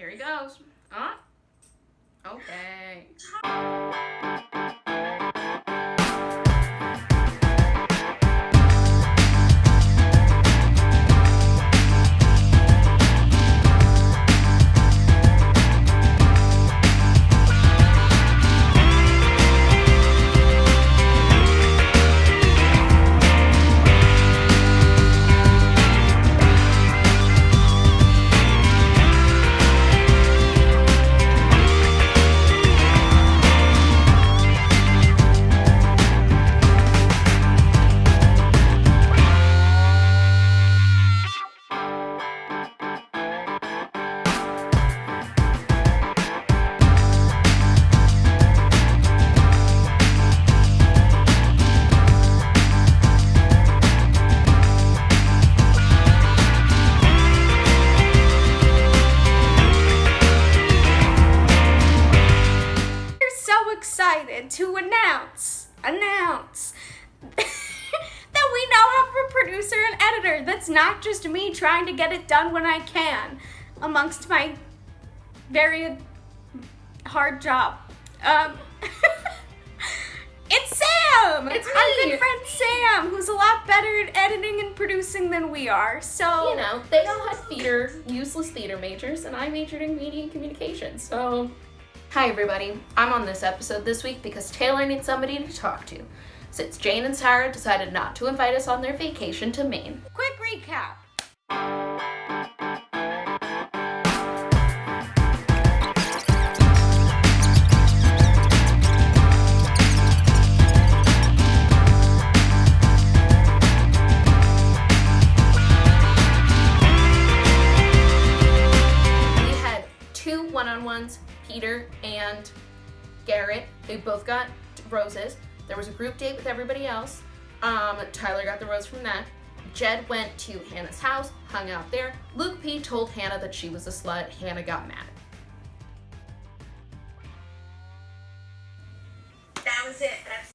Here he goes. Okay. Excited to announce that we now have a producer and editor that's not just me trying to get it done when I can amongst my very hard job. It's Sam! It's me! Our good friend Sam, who's a lot better at editing and producing than we are, so... You know, they all had useless theater majors, and I majored in media and communications, so... Hi everybody, I'm on this episode this week because Taylor needs somebody to talk to, since Jane and Sarah decided not to invite us on their vacation to Maine. Quick recap. We had two one-on-ones, Peter and Garrett. They both got roses. There was a group date with everybody else. Tyler got the rose from that. Jed went to Hannah's house, hung out there. Luke P told Hannah that she was a slut. Hannah got mad. That was it. That's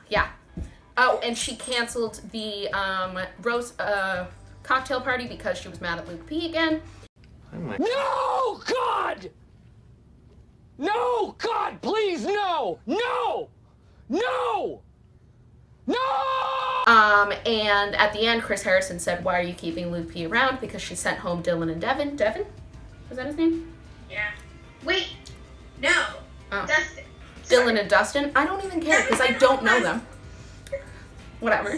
Yeah. Oh, and she canceled the rose cocktail party because she was mad at Luke P again. No, God! No, God, please, no! No! No! No! And at the end, Chris Harrison said, "Why are you keeping Luke P around?" Because she sent home Dylan and Devin. Devin? Was that his name? yeah. Wait. No. Oh. Dustin. Dylan and Dustin? I don't even care because I don't know them. Whatever.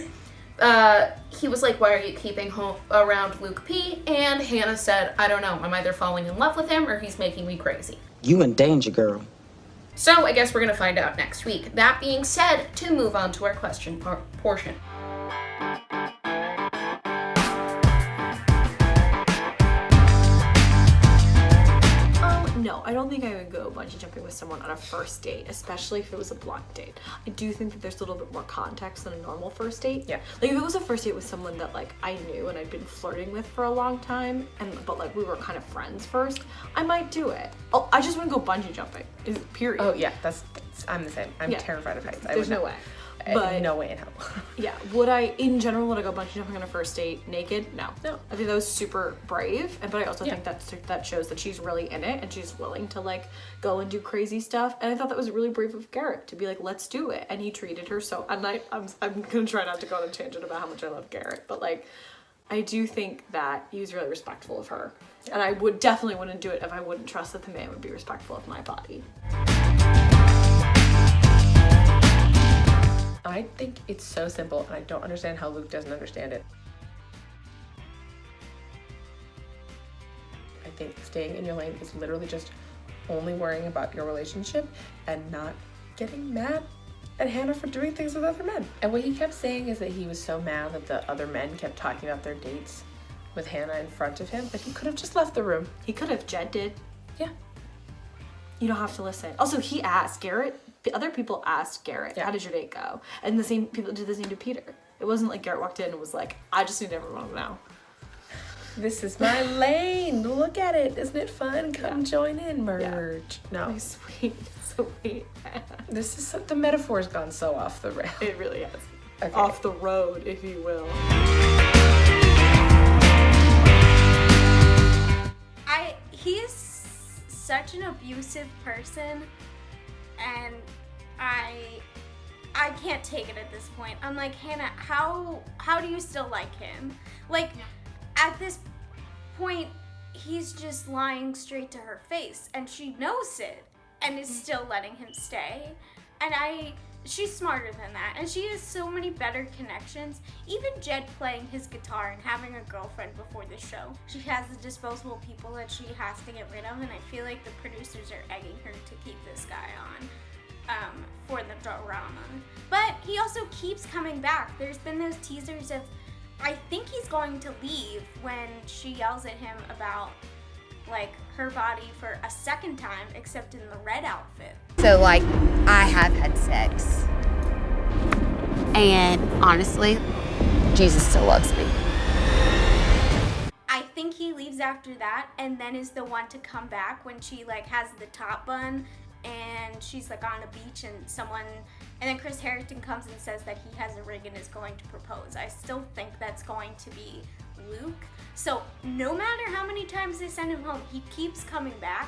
He was like, "Why are you keeping around Luke P?" And Hannah said, "I don't know. I'm either falling in love with him or he's making me crazy." You in danger, girl. So I guess we're going to find out next week. That being said, to move on to our question portion. No, I don't think I would go bungee jumping with someone on a first date, especially if it was a blind date. I do think that there's a little bit more context than a normal first date. Yeah. Like if it was a first date with someone that like I knew and I'd been flirting with for a long time, but like we were kind of friends first, I might do it. Oh, I just wouldn't go bungee jumping. Period. Oh yeah, I'm the same. I'm Yeah. terrified of heights. There's no way. But no way in hell. yeah, would I go bungee jumping on a first date naked? No. I think that was super brave, but I also think that shows that she's really in it and she's willing to like go and do crazy stuff. And I thought that was really brave of Garrett to be like, let's do it. And he treated her so. And I'm gonna try not to go on a tangent about how much I love Garrett, but like, I do think that he was really respectful of her, and I would definitely wouldn't do it if I wouldn't trust that the man would be respectful of my body. I think it's so simple, and I don't understand how Luke doesn't understand it. I think staying in your lane is literally just only worrying about your relationship and not getting mad at Hannah for doing things with other men. And what he kept saying is that he was so mad that the other men kept talking about their dates with Hannah in front of him that he could have just left the room. He could have. Jed did. Yeah. You don't have to listen. Also, he asked Garrett. Other people asked Garrett, "How did your date go?" And the same people did the same to Peter. It wasn't like Garrett walked in and was like, I just need everyone to know. This is my lane. Look at it. Isn't it fun? Come join in, merge. No. Oh, sweet. Sweet. This is the metaphor's gone so off the rail. It really has. Okay. Off the road, if you will. He is such an abusive person, and I can't take it at this point. I'm like, Hannah, how do you still like him? Like, at this point, he's just lying straight to her face, and she knows it, and is still letting him stay. And she's smarter than that, and she has so many better connections. Even Jed playing his guitar and having a girlfriend before the show. She has the disposable people that she has to get rid of, and I feel like the producers are egging her to keep this guy on for the drama. But he also keeps coming back. There's been those teasers of, I think he's going to leave when she yells at him about like her body for a second time, except in the red outfit. So, like, I have had sex. And honestly, Jesus still loves me. I think he leaves after that and then is the one to come back when she like has the top bun and she's like on a beach and then Chris Harrington comes and says that he has a ring and is going to propose. I still think that's going to be Luke. So no matter how many times they send him home, he keeps coming back.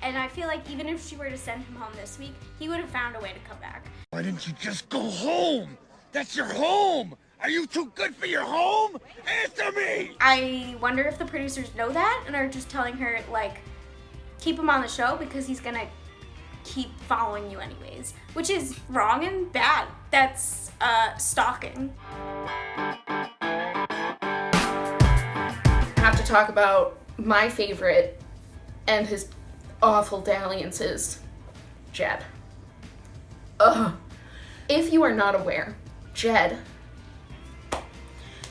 And I feel like even if she were to send him home this week, he would have found a way to come back. Why didn't you just go home? That's your home. Are you too good for your home? Answer me! I wonder if the producers know that and are just telling her, like, keep him on the show because he's gonna keep following you anyways, which is wrong and bad. That's stalking. I have to talk about my favorite and his awful dalliances, Jed. Ugh. If you are not aware, Jed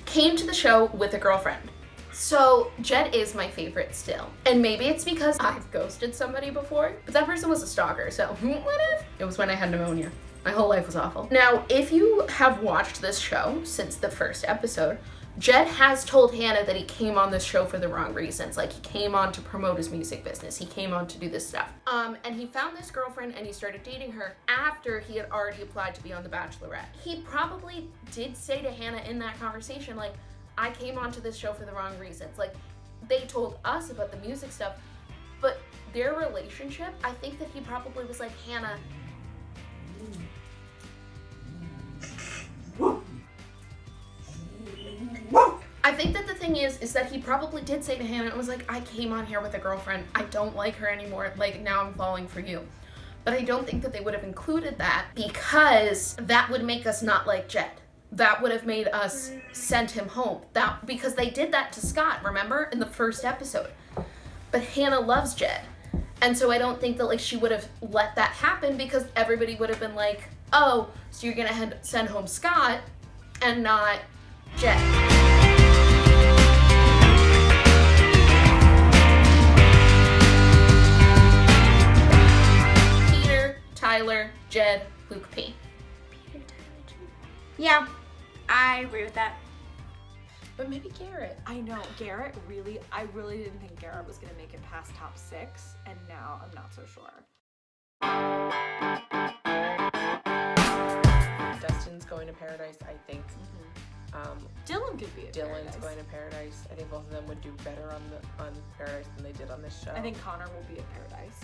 came to the show with a girlfriend. So Jed is my favorite still. And maybe it's because I've ghosted somebody before, but that person was a stalker, so what if? It was when I had pneumonia. My whole life was awful. Now, if you have watched this show since the first episode, Jed has told Hannah that he came on this show for the wrong reasons. Like, he came on to promote his music business. He came on to do this stuff. And he found this girlfriend and he started dating her after he had already applied to be on The Bachelorette. He probably did say to Hannah in that conversation, like, I came onto this show for the wrong reasons. Like, they told us about the music stuff, but their relationship, I think that he probably was like, Hannah, I think that the thing is that he probably did say to Hannah, it was like, I came on here with a girlfriend. I don't like her anymore. Like, now I'm falling for you. But I don't think that they would have included that because that would make us not like Jed. That would have made us send him home. Because they did that to Scott, remember? In the first episode. But Hannah loves Jed. And so I don't think that, like, she would have let that happen because everybody would have been like, oh, so you're gonna send home Scott and not Jed. Tyler, Jed, Luke P. Yeah, I agree with that. But maybe Garrett. I know, I really didn't think Garrett was going to make it past top 6, and now I'm not so sure. Dustin's going to Paradise, I think. Dylan could be at Dylan's Paradise. going to Paradise. I think both of them would do better on Paradise than they did on this show. I think Connor will be at Paradise.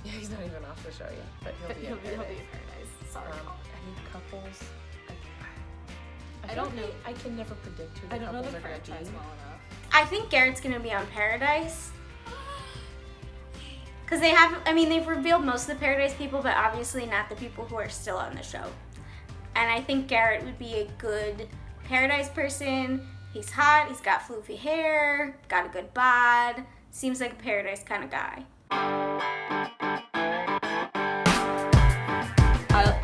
Yeah, he's not even off the show yet, but he'll be at Paradise. Sorry. Any couples? I don't know. I can never predict who the I don't know couples the are going to be. franchise well enough. I think Garrett's gonna be on Paradise. Because they've revealed most of the Paradise people, but obviously not the people who are still on the show. And I think Garrett would be a good Paradise person. He's hot, he's got floofy hair, got a good bod, seems like a Paradise kind of guy.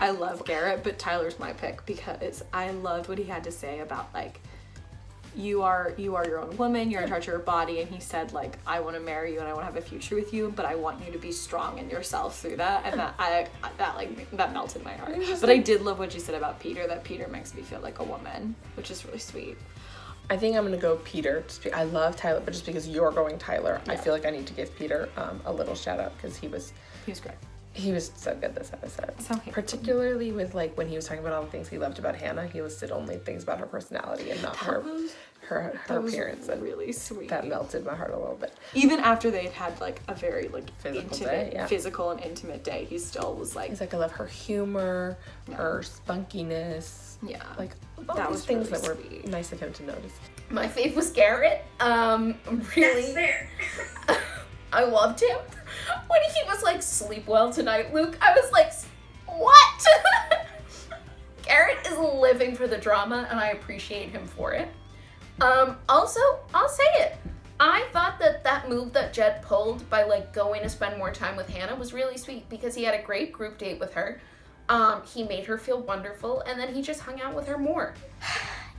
I love Garrett, but Tyler's my pick because I loved what he had to say about, like, you are your own woman, you're in charge of your body, and he said, like, I want to marry you and I want to have a future with you, but I want you to be strong in yourself through that. And that melted my heart. But I did love what she said about Peter, that Peter makes me feel like a woman, which is really sweet. I think I'm gonna go Peter. I love Tyler, but just because you're going Tyler, I feel like I need to give Peter a little shout out, because he was great. He was so good this episode. So handsome. Particularly with, like, when he was talking about all the things he loved about Hannah, he listed only things about her personality and not her appearance. And really sweet. That melted my heart a little bit. Even after they had like a very like Physical and intimate day, he still was like, he's like, I love her humor, her spunkiness. Yeah. Like, all that these was things really that were sweet. nice of him to notice. My fave was Garrett. Really. That's fair. I loved him. When he was like, sleep well tonight, Luke, I was like, what? Garrett is living for the drama, and I appreciate him for it. Also, I'll say it. I thought that move that Jed pulled by like going to spend more time with Hannah was really sweet, because he had a great group date with her. He made her feel wonderful, and then he just hung out with her more.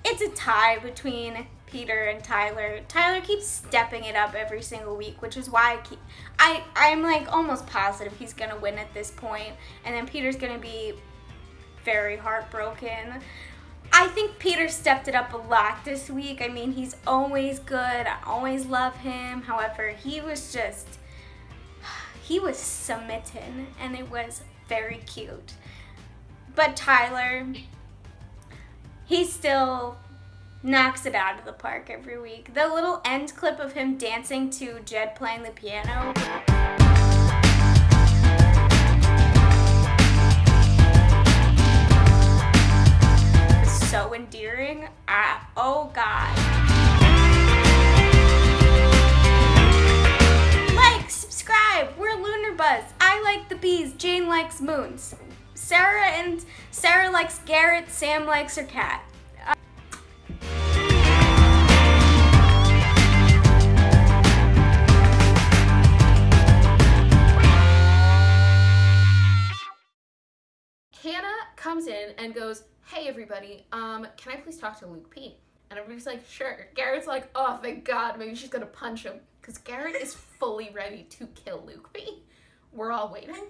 It's a tie between Peter and Tyler. Tyler keeps stepping it up every single week, which is why I'm like almost positive he's gonna win at this point, and then Peter's gonna be very heartbroken. I think Peter stepped it up a lot this week. I mean, he's always good. I always love him. However, he was smitten, and it was very cute. But Tyler, he still knocks it out of the park every week. The little end clip of him dancing to Jed playing the piano. Is so endearing. Oh God. Like, subscribe. We're Lunar Buzz. I like the bees. Jane likes moons. Sarah likes Garrett. Sam likes her cat. Hannah comes in and goes, hey everybody, can I please talk to Luke P? And everybody's like, sure. Garrett's like, oh, thank God, maybe she's gonna punch him. Because Garrett is fully ready to kill Luke P. We're all waiting.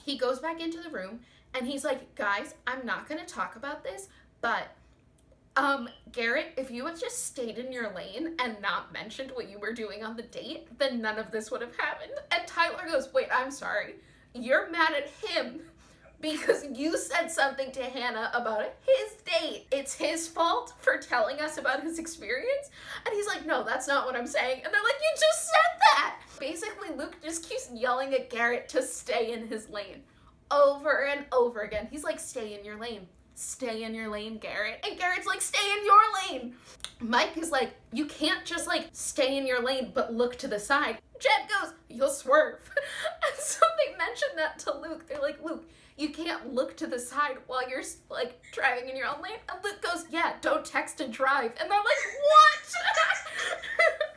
He goes back into the room and he's like, guys, I'm not gonna talk about this, but Garrett, if you had just stayed in your lane and not mentioned what you were doing on the date, then none of this would have happened. And Tyler goes, wait, I'm sorry. You're mad at him because you said something to Hannah about his date. It's his fault for telling us about his experience? And he's like, no, that's not what I'm saying. And they're like, you just said that! Basically, Luke just keeps yelling at Garrett to stay in his lane over and over again. He's like, stay in your lane. Stay in your lane, Garrett. And Garrett's like, stay in your lane. Mike is like, you can't just like stay in your lane but look to the side. Jed goes, you'll swerve. And so they mentioned that to Luke. They're like, Luke, you can't look to the side while you're like driving in your own lane. And Luke goes, yeah, don't text and drive. And they're like, what?